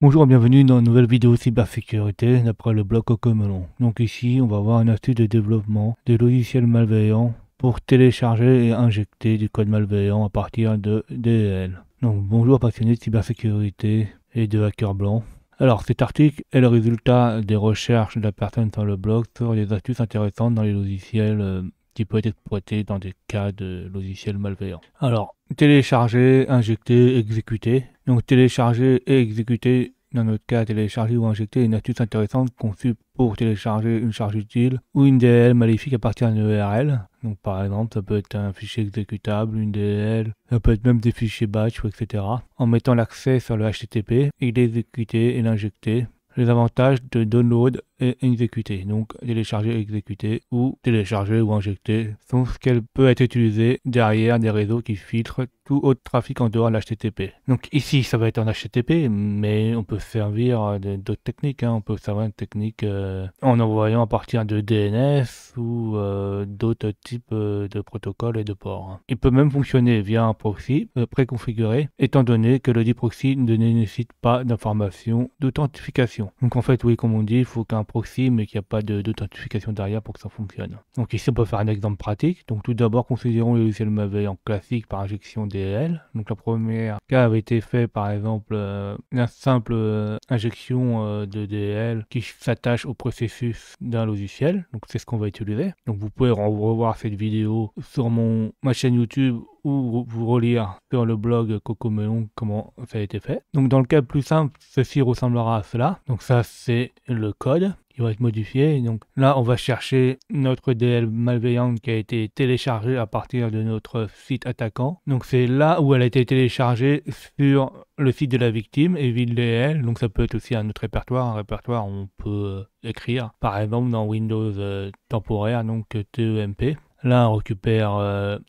Bonjour et bienvenue dans une nouvelle vidéo cybersécurité d'après le blog Cocomelon. Donc ici, on va voir une astuce de développement des logiciels malveillants pour télécharger et injecter du code malveillant à partir de DLL. Donc bonjour passionnés de cybersécurité et de hackers blancs. Alors cet article est le résultat des recherches de la personne sur le blog sur des astuces intéressantes dans les logiciels qui peuvent être exploités dans des cas de logiciels malveillants. Alors, télécharger, injecter, exécuter. Donc télécharger et exécuter, dans notre cas télécharger ou injecter, est une astuce intéressante conçue pour télécharger une charge utile ou une DLL maléfique à partir d'une URL. Donc par exemple, ça peut être un fichier exécutable, une DLL, ça peut être même des fichiers batch, etc. En mettant l'accès sur le HTTP et l'exécuter et l'injecter. Les avantages de download et exécuter, donc télécharger, exécuter ou télécharger ou injecter, sont ce qu'elle peut être utilisée derrière des réseaux qui filtrent tout autre trafic en dehors de l'HTTP. Donc ici ça va être en HTTP, mais on peut se servir d'autres techniques, on peut servir une technique en envoyant à partir de DNS ou d'autres types de protocoles et de ports. Il peut même fonctionner via un proxy préconfiguré, étant donné que le dit proxy ne nécessite pas d'informations d'authentification. Donc en fait, oui, comme on dit, il faut qu'un proxy, mais qu'il n'y a pas d'authentification derrière pour que ça fonctionne. Donc ici, on peut faire un exemple pratique. Donc tout d'abord, considérons le logiciel malveillant classique par injection DLL. Donc la première cas avait été fait, par exemple, une simple injection de DLL qui s'attache au processus d'un logiciel. Donc c'est ce qu'on va utiliser. Donc vous pouvez revoir cette vidéo sur ma chaîne YouTube ou vous relire sur le blog Cocomelon comment ça a été fait. Donc dans le cas le plus simple, ceci ressemblera à cela. Donc ça c'est le code qui va être modifié. Donc là on va chercher notre DL malveillante qui a été téléchargée à partir de notre site attaquant. Donc c'est là où elle a été téléchargée sur le site de la victime, EvilDL. Donc ça peut être aussi un autre répertoire, un répertoire où on peut écrire par exemple dans Windows temporaire, donc TEMP. Là, on récupère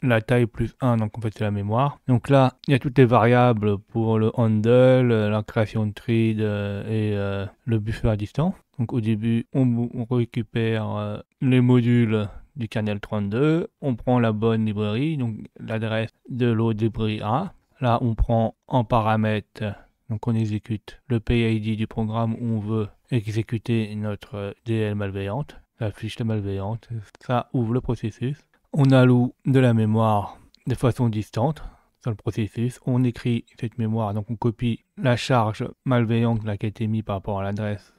la taille plus 1, donc en fait c'est la mémoire. Donc là, il y a toutes les variables pour le handle, la création de thread et le buffer à distance. Donc au début, on récupère les modules du kernel 32, on prend la bonne librairie, donc l'adresse de l'autre librairie A. Là, on prend en paramètre, donc on exécute le PID du programme où on veut exécuter notre DL malveillante. Ça affiche la malveillante, ça ouvre le processus. On alloue de la mémoire de façon distante sur le processus. On écrit cette mémoire, donc on copie la charge malveillante là, qui a été mise par rapport à l'adresse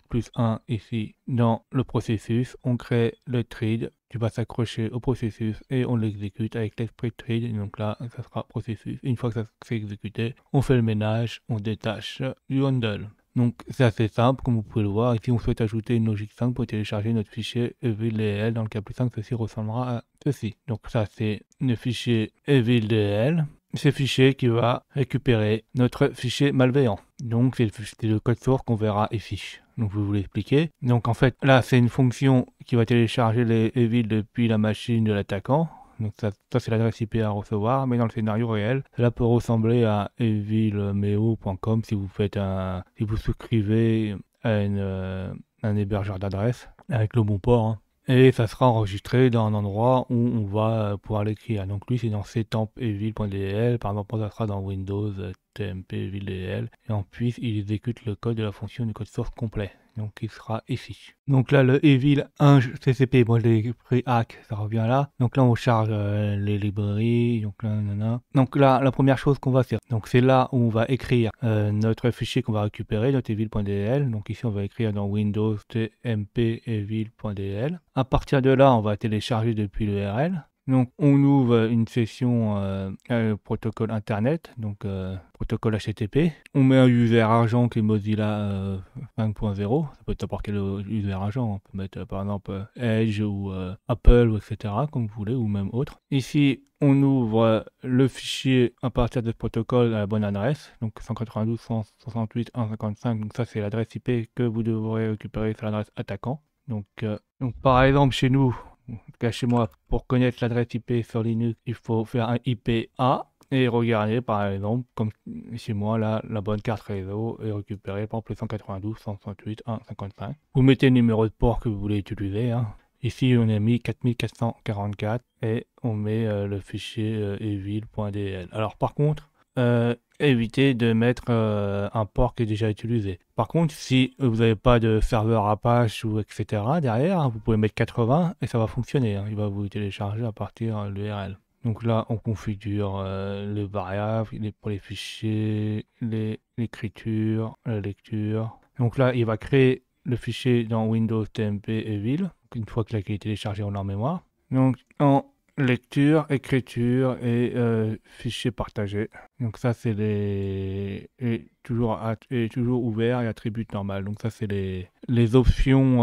plus 1 ici dans le processus. On crée le thread qui va s'accrocher au processus et on l'exécute avec l'express thread. Et donc là, ça sera processus. Une fois que ça s'est exécuté, on fait le ménage, on détache du handle. Donc c'est assez simple, comme vous pouvez le voir. Ici, on souhaite ajouter une logique 5 pour télécharger notre fichier EvilDL. Dans le cas plus simple, ceci ressemblera à ceci. Donc ça, c'est le fichier EvilDL. Ce fichier qui va récupérer notre fichier malveillant. Donc c'est le code source qu'on verra ici. Donc je vais vous l'expliquer. Donc en fait, là, c'est une fonction qui va télécharger les Evil depuis la machine de l'attaquant. Donc ça c'est l'adresse IP à recevoir, mais dans le scénario réel, cela peut ressembler à evilmeo.com si vous souscrivez à un hébergeur d'adresse avec le bon port. Et ça sera enregistré dans un endroit où on va pouvoir l'écrire. Donc lui c'est dans ctemp.evil.dll, par exemple ça sera dans Windows tmp evil.dll, et ensuite il exécute le code de la fonction du code source complet. Donc il sera ici. Donc là le evil 1 ccp, bon j'ai pris hack, ça revient là. Donc là on charge les librairies, donc là, donc là la première chose qu'on va faire, donc c'est là où on va écrire notre fichier qu'on va récupérer, notre evil.dll. Donc ici on va écrire dans Windows tmp evil.dll. À partir de là on va télécharger depuis l'URL. Donc on ouvre une session protocole internet, donc protocole HTTP. On met un user agent qui est Mozilla 5.0, ça peut être n'importe quel user agent, on peut mettre par exemple Edge ou Apple, etc. comme vous voulez, ou même autre. Ici on ouvre le fichier à partir de ce protocole à la bonne adresse, donc 192.168.1.55, donc ça c'est l'adresse IP que vous devrez récupérer sur l'adresse attaquant. Donc par exemple chez nous, en tout cas chez moi, pour connaître l'adresse IP sur Linux, il faut faire un IPA et regarder par exemple, comme chez moi, là, la bonne carte réseau est récupérée par exemple le 192.168.1.55. Vous mettez le numéro de port que vous voulez utiliser. Ici, on a mis 4444 et on met le fichier evil.dl. Alors par contre, éviter de mettre un port qui est déjà utilisé. Par contre, si vous n'avez pas de serveur Apache ou etc. derrière, vous pouvez mettre 80 et ça va fonctionner, hein. Il va vous télécharger à partir de l'URL. Donc là, on configure les variables pour les fichiers, l'écriture, la lecture. Donc là, il va créer le fichier dans Windows TMP Evil, une fois qu'il a été téléchargé en mémoire. Donc en lecture, écriture et fichier partagé. Donc ça c'est toujours ouvert et attribut normal. Donc ça c'est les options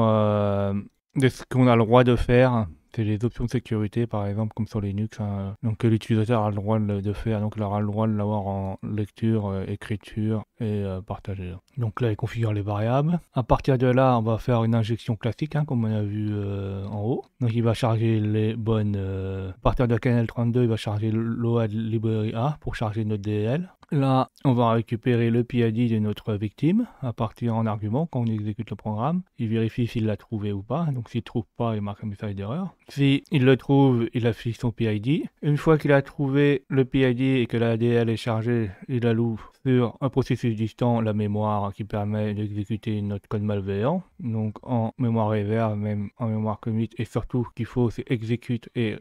de ce qu'on a le droit de faire. C'est les options de sécurité, par exemple, comme sur Linux, hein, donc que l'utilisateur a le droit de faire. Donc il aura le droit de l'avoir en lecture, écriture et partagé. Donc là, il configure les variables. À partir de là, on va faire une injection classique, hein, comme on a vu en haut. Donc il va charger les bonnes... à partir de canal 32, il va charger l'OAD Library A pour charger notre DLL. Là, on va récupérer le PID de notre victime à partir en argument quand on exécute le programme. Il vérifie s'il l'a trouvé ou pas. Donc s'il ne trouve pas, il marque un message d'erreur. Si il le trouve, il affiche son PID. Une fois qu'il a trouvé le PID et que la DL est chargée, il alloue sur un processus distant la mémoire qui permet d'exécuter notre code malveillant. Donc en mémoire réserve, même en mémoire commit, et surtout qu'il faut c'est exécute et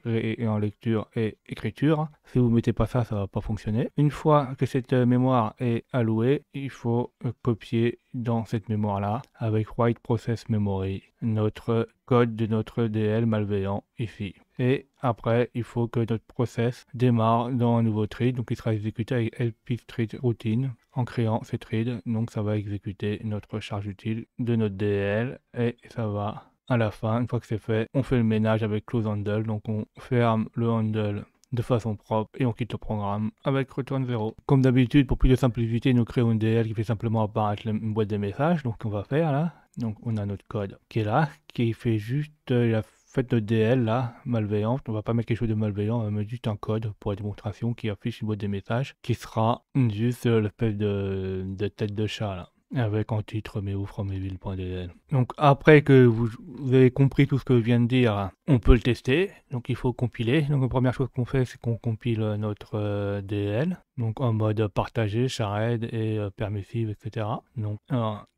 en lecture et écriture. Si vous ne mettez pas ça, ça ne va pas fonctionner. Une fois que cette mémoire est allouée, il faut copier dans cette mémoire-là avec write process memory notre code de notre DL malveillant ici. Et après, il faut que notre process démarre dans un nouveau thread, donc il sera exécuté avec lp thread routine en créant ces threads. Donc ça va exécuter notre charge utile de notre DL et ça va à la fin, une fois que c'est fait, on fait le ménage avec close handle, donc on ferme le handle de façon propre et on quitte le programme avec return 0. Comme d'habitude, pour plus de simplicité, nous créons une DL qui fait simplement apparaître une boîte de messages, donc on va faire là. Donc on a notre code qui est là, qui fait juste la fête de DL là, malveillante. On va pas mettre quelque chose de malveillant, on va mettre juste un code pour la démonstration qui affiche une boîte de messages qui sera juste l'espèce de tête de chat là, avec en titre meo.from.evil.dll. Donc après que vous avez compris tout ce que je viens de dire, on peut le tester. Donc il faut compiler. Donc la première chose qu'on fait, c'est qu'on compile notre DL. Donc en mode partagé, shared et permissive, etc. Donc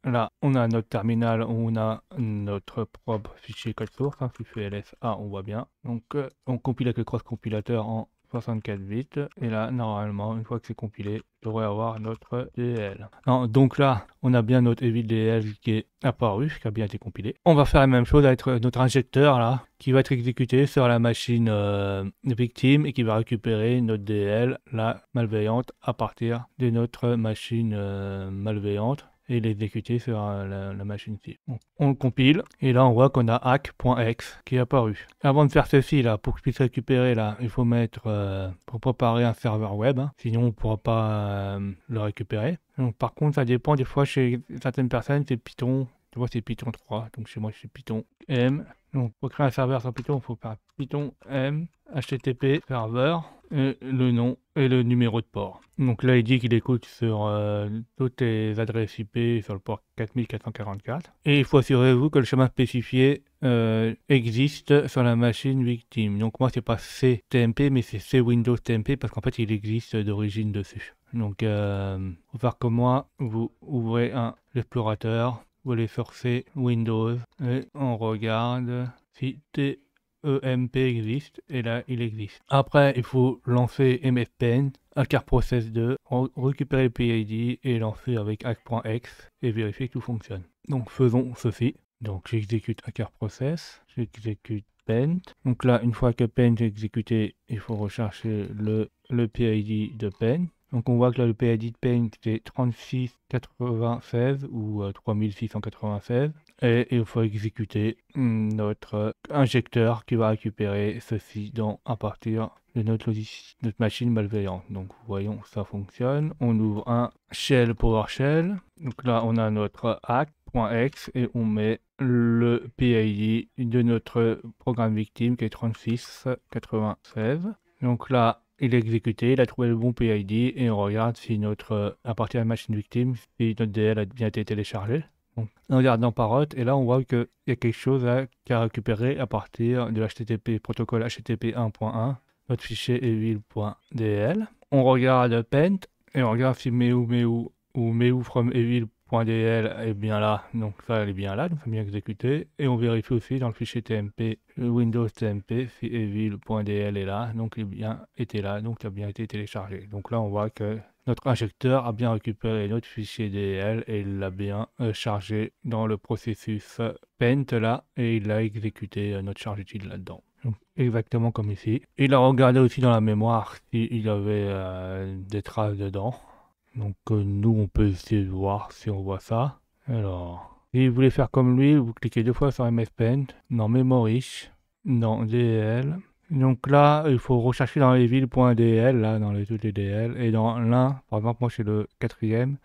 là, on a notre terminal, on a notre propre fichier code source, hein, fichier LSA, on voit bien. Donc on compile avec le cross-compilateur en 64 bits, et là normalement une fois que c'est compilé, on devrait avoir notre DL. Donc là on a bien notre Evil DL qui est apparu, qui a bien été compilé. On va faire la même chose avec notre injecteur là, qui va être exécuté sur la machine victime et qui va récupérer notre DL, la malveillante, à partir de notre machine malveillante et l'exécuter sur la machine cible. On le compile et là on voit qu'on a hack.exe qui est apparu. Avant de faire ceci là, pour que je puisse récupérer là, il faut mettre pour préparer un serveur web, hein, sinon on ne pourra pas le récupérer. Donc par contre ça dépend, des fois chez certaines personnes c'est Python, tu vois c'est Python 3, donc chez moi c'est Python M. Donc pour créer un serveur sur Python, il faut faire Python M, HTTP serveur, et le nom et le numéro de port. Donc là il dit qu'il écoute sur toutes les adresses IP sur le port 4444. Et il faut assurer-vous que le chemin spécifié existe sur la machine victime. Donc moi c'est pas CTMP mais c'est C-Windows TMP parce qu'en fait il existe d'origine dessus. Donc pour faire comme moi, vous ouvrez un explorateur, vous allez forcer Windows et on regarde si TEMP existe, et là il existe. Après il faut lancer MFPen, hacker process 2, récupérer le PID et lancer avec hack.exe et vérifier que tout fonctionne. Donc faisons ceci. Donc j'exécute hacker process, j'exécute pent. Donc là une fois que pent est exécuté, il faut rechercher le PID de pent. Donc on voit que là le PID de pent c'est 3696 ou 3696 et il faut exécuter notre injecteur qui va récupérer ceci à partir de notre machine malveillante. Donc voyons, ça fonctionne. On ouvre un shell PowerShell. Donc là on a notre hack.exe et on met le PID de notre programme victime qui est 3696. Donc là il est exécuté, il a trouvé le bon PID et on regarde si à partir de la machine victime, si notre DL a bien été téléchargé. Donc, on regarde dans parot et là on voit qu'il y a quelque chose qui a récupéré à partir de l'HTTP protocole HTTP 1.1, notre fichier evil.dl. On regarde pent Et on regarde si Meu ou Meu from Evil.dl est bien là. Donc ça, elle est bien là, donc c'est bien exécuté. Et on vérifie aussi dans le fichier TMP, Windows TMP, si Evil.dl est là. Donc il a bien été là, donc ça a bien été téléchargé. Donc là, on voit que notre injecteur a bien récupéré notre fichier DL et il l'a bien chargé dans le processus Paint là, et il a exécuté notre charge utile là-dedans. Donc, exactement comme ici. Il a regardé aussi dans la mémoire s'il y avait des traces dedans. Donc nous, on peut essayer de voir si on voit ça. Alors, si vous voulez faire comme lui, vous cliquez deux fois sur MS Paint, dans Memory, dans DL. Donc là, il faut rechercher dans evil.dl, là, dans les tous les DL. Et dans l'un, par exemple, moi, c'est le quatrième,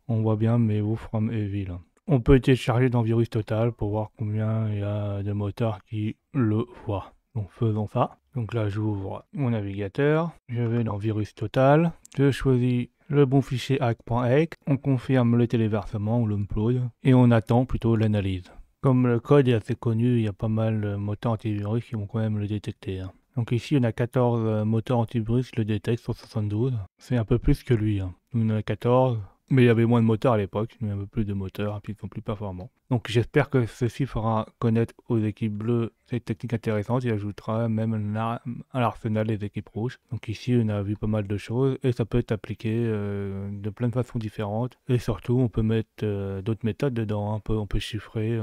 on voit bien Meo from Evil. On peut télécharger dans Virus Total pour voir combien il y a de moteurs qui le voient. Donc faisons ça. Donc là, j'ouvre mon navigateur. Je vais dans Virus Total. Je choisis le bon fichier hack.exe. On confirme le téléversement ou l'upload. Et on attend plutôt l'analyse. Comme le code est assez connu, il y a pas mal de moteurs antivirus qui vont quand même le détecter. Donc ici, on a 14 moteurs antivirus qui le détectent sur 72. C'est un peu plus que lui. On en a 14. Mais il y avait moins de moteurs à l'époque, il y avait un peu plus de moteurs, et puis ils sont plus performants. Donc j'espère que ceci fera connaître aux équipes bleues cette technique intéressante, il ajoutera même à l'arsenal des équipes rouges. Donc ici on a vu pas mal de choses, et ça peut être appliqué de plein de façons différentes. Et surtout on peut mettre d'autres méthodes dedans, on peut chiffrer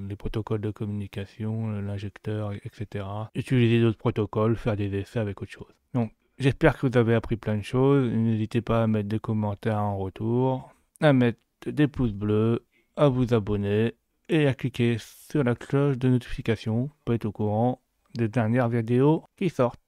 les protocoles de communication, l'injecteur, etc. Utiliser d'autres protocoles, faire des essais avec autre chose. Donc j'espère que vous avez appris plein de choses. N'hésitez pas à mettre des commentaires en retour, à mettre des pouces bleus, à vous abonner et à cliquer sur la cloche de notification pour être au courant des dernières vidéos qui sortent.